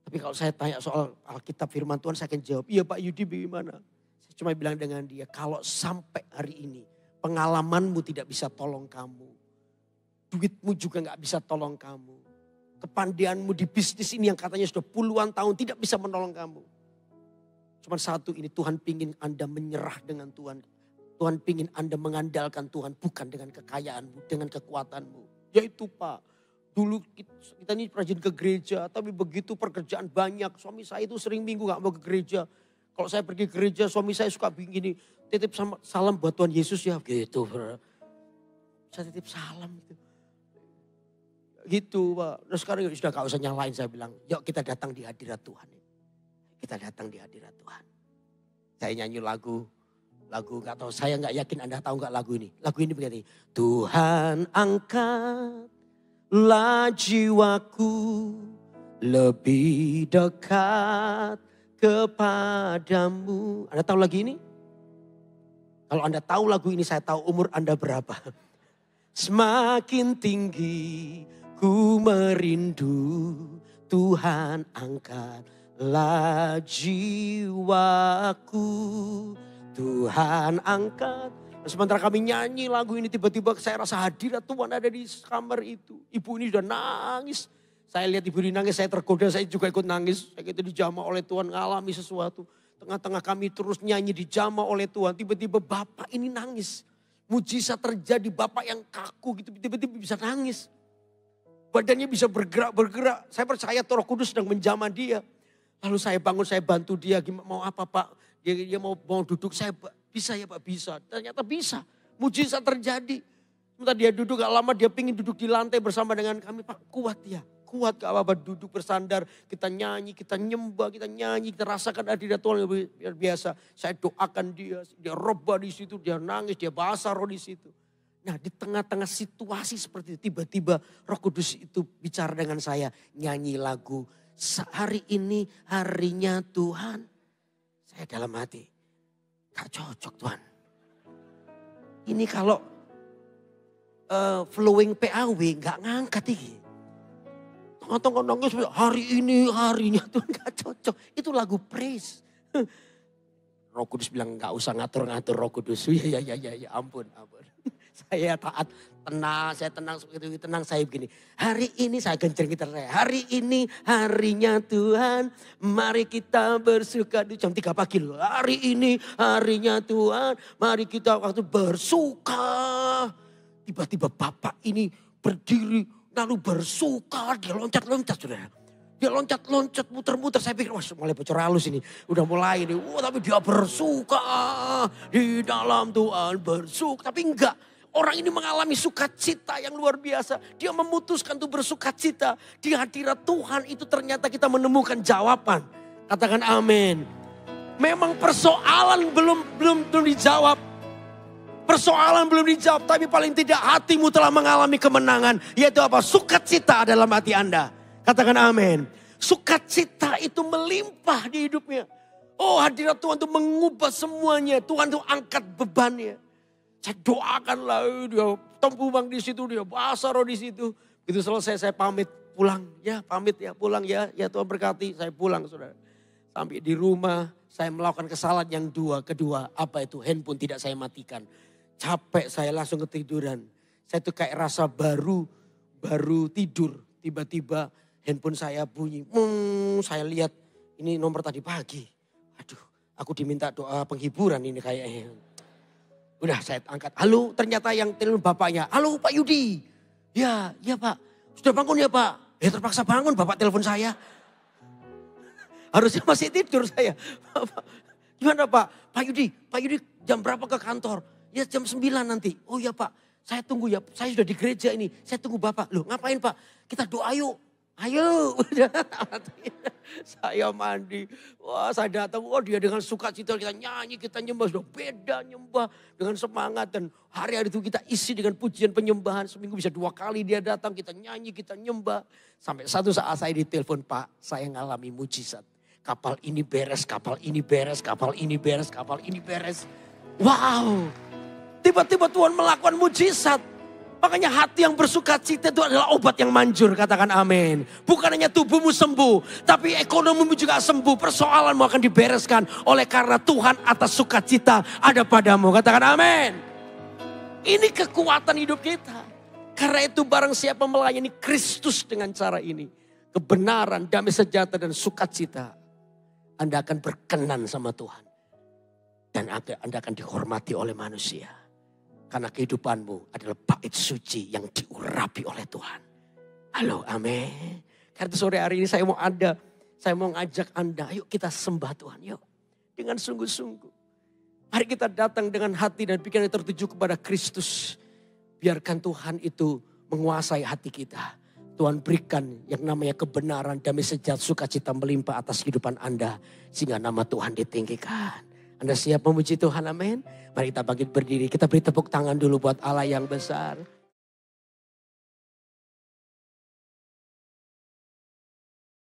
Tapi kalau saya tanya soal Alkitab firman Tuhan saya akan jawab. Iya Pak Yudi bagaimana? Saya cuma bilang dengan dia kalau sampai hari ini pengalamanmu tidak bisa tolong kamu. Duitmu juga nggak bisa tolong kamu. Kepandaianmu di bisnis ini yang katanya sudah puluhan tahun tidak bisa menolong kamu. Cuma satu ini Tuhan pingin Anda menyerah dengan Tuhan. Tuhan pingin Anda mengandalkan Tuhan bukan dengan kekayaanmu, dengan kekuatanmu. Yaitu Pak, dulu kita ini rajin ke gereja tapi begitu pekerjaan banyak. Suami saya itu sering minggu gak mau ke gereja. Kalau saya pergi ke gereja suami saya suka begini, titip salam buat Tuhan Yesus ya. Gitu bro. Saya titip salam gitu. Gitu Pak. Nah sekarang sudah gak usah nyalain saya bilang. Yuk kita datang di hadirat Tuhan. Kita datang di hadirat Tuhan. Saya nyanyi lagu gak tahu, saya gak yakin Anda tahu gak lagu ini. Lagu ini begini. Tuhan angkatlah jiwaku lebih dekat kepadamu. Anda tahu lagu ini? Kalau Anda tahu lagu ini saya tahu umur Anda berapa. Semakin tinggi ku merindu Tuhan angkatlah jiwaku. Tuhan angkat. Sementara kami nyanyi lagu ini tiba-tiba saya rasa hadirat Tuhan ada di kamar itu. Ibu ini sudah nangis. Saya lihat ibu ini nangis, saya tergoda, saya juga ikut nangis. Saya gitu dijamah oleh Tuhan, ngalami sesuatu. Tengah-tengah kami terus nyanyi dijamah oleh Tuhan. Tiba-tiba Bapak ini nangis. Mujizat terjadi, Bapak yang kaku gitu tiba-tiba bisa nangis. Badannya bisa bergerak. Saya percaya Roh Kudus sedang menjamah dia. Lalu saya bangun, saya bantu dia. Mau apa Pak? Dia mau duduk, saya bisa ya Pak, bisa. Ternyata bisa, mujizat terjadi. Sementara dia duduk gak lama, dia pingin duduk di lantai bersama dengan kami. Pak kuat ya, kuat gak apa-apa duduk bersandar. Kita nyanyi, kita nyembah, kita nyanyi, kita rasakan hadirat Tuhan yang luar biasa. Saya doakan dia roba di situ, dia nangis, dia bahasa roh di situ. Nah di tengah-tengah situasi seperti itu, tiba-tiba Roh Kudus itu bicara dengan saya. Nyanyi lagu, hari ini harinya Tuhan. Saya dalam hati, gak cocok Tuhan. Ini kalau flowing PAW gak ngangkat ini. Tengah-tengah nangis, hari ini harinya Tuhan gak cocok. Itu lagu praise. Roh Kudus bilang gak usah ngatur-ngatur Roh Kudus. Ya ampun. Saya taat, tenang, tenang saya begini. Hari ini saya kenceng gitar saya. Hari ini harinya Tuhan, mari kita bersuka. Jam 3 pagi loh. Hari ini harinya Tuhan, mari kita waktu bersuka. Tiba-tiba Bapak ini berdiri lalu bersuka. Dia loncat-loncat saudara. Dia loncat-loncat, muter-muter. Saya pikir, wah mulai bocor halus ini. Udah mulai ini. Tapi dia bersuka di dalam Tuhan bersuka. Tapi enggak. Orang ini mengalami sukacita yang luar biasa. Dia memutuskan untuk bersukacita. Di hadirat Tuhan itu ternyata kita menemukan jawaban. Katakan amin. Memang persoalan belum dijawab. Persoalan belum dijawab, tapi paling tidak hatimu telah mengalami kemenangan. Yaitu apa? Sukacita dalam hati Anda. Katakan amin. Sukacita itu melimpah di hidupnya. Oh, hadirat Tuhan itu mengubah semuanya. Tuhan itu angkat bebannya. Saya doakanlah dia Tempumang di situ, dia Basaro di situ. Begitu selesai saya pamit pulang. Ya pamit ya pulang ya. Ya Tuhan berkati, saya pulang saudara. Sampai di rumah saya melakukan kesalahan yang kedua. Apa itu? Handphone tidak saya matikan. Capek saya langsung ketiduran. Saya tuh kayak rasa baru tidur. Tiba-tiba handphone saya bunyi. Saya lihat ini nomor tadi pagi. Aduh, aku diminta doa penghiburan ini kayaknya. Udah saya angkat. Halo, ternyata yang telepon bapaknya. Halo Pak Yudi. Ya Pak. Sudah bangun ya Pak? Ya terpaksa bangun Bapak telepon saya. Harusnya masih tidur saya. Gimana Pak? Pak Yudi jam berapa ke kantor? Ya jam 9 nanti. Oh ya Pak, saya tunggu ya. Saya sudah di gereja ini. Saya tunggu Bapak. Loh ngapain Pak? Kita doa yuk. Ayo. Saya mandi. Wah saya datang. Wah dia dengan sukacita kita nyanyi. Kita nyembah. Sudah beda nyembah. Dengan semangat. Dan hari-hari itu kita isi dengan pujian penyembahan. Seminggu bisa 2 kali dia datang. Kita nyanyi, kita nyembah. Sampai satu saat saya ditelepon. Pak, saya ngalami mujizat. Kapal ini beres, kapal ini beres, kapal ini beres, kapal ini beres. Wow. Tiba-tiba Tuhan melakukan mujizat. Makanya hati yang bersukacita itu adalah obat yang manjur. Katakan amin. Bukan hanya tubuhmu sembuh. Tapi ekonomimu juga sembuh. Persoalanmu akan dibereskan. Oleh karena Tuhan atas sukacita ada padamu. Katakan amin. Ini kekuatan hidup kita. Karena itu barang siapa melayani Kristus dengan cara ini. Kebenaran, damai sejahtera dan sukacita. Anda akan berkenan sama Tuhan. Dan Anda akan dihormati oleh manusia. Karena kehidupanmu adalah bait suci yang diurapi oleh Tuhan. Halo, amin. Karena sore hari ini saya mau ngajak Anda, ayo kita sembah Tuhan, yuk. Dengan sungguh-sungguh. Mari kita datang dengan hati dan pikiran yang tertuju kepada Kristus. Biarkan Tuhan itu menguasai hati kita. Tuhan berikan yang namanya kebenaran, damai sejahtera, sukacita melimpah atas kehidupan Anda. Sehingga nama Tuhan ditinggikan. Anda siap memuji Tuhan, amin. Mari kita bangkit berdiri, kita beri tepuk tangan dulu buat Allah yang besar.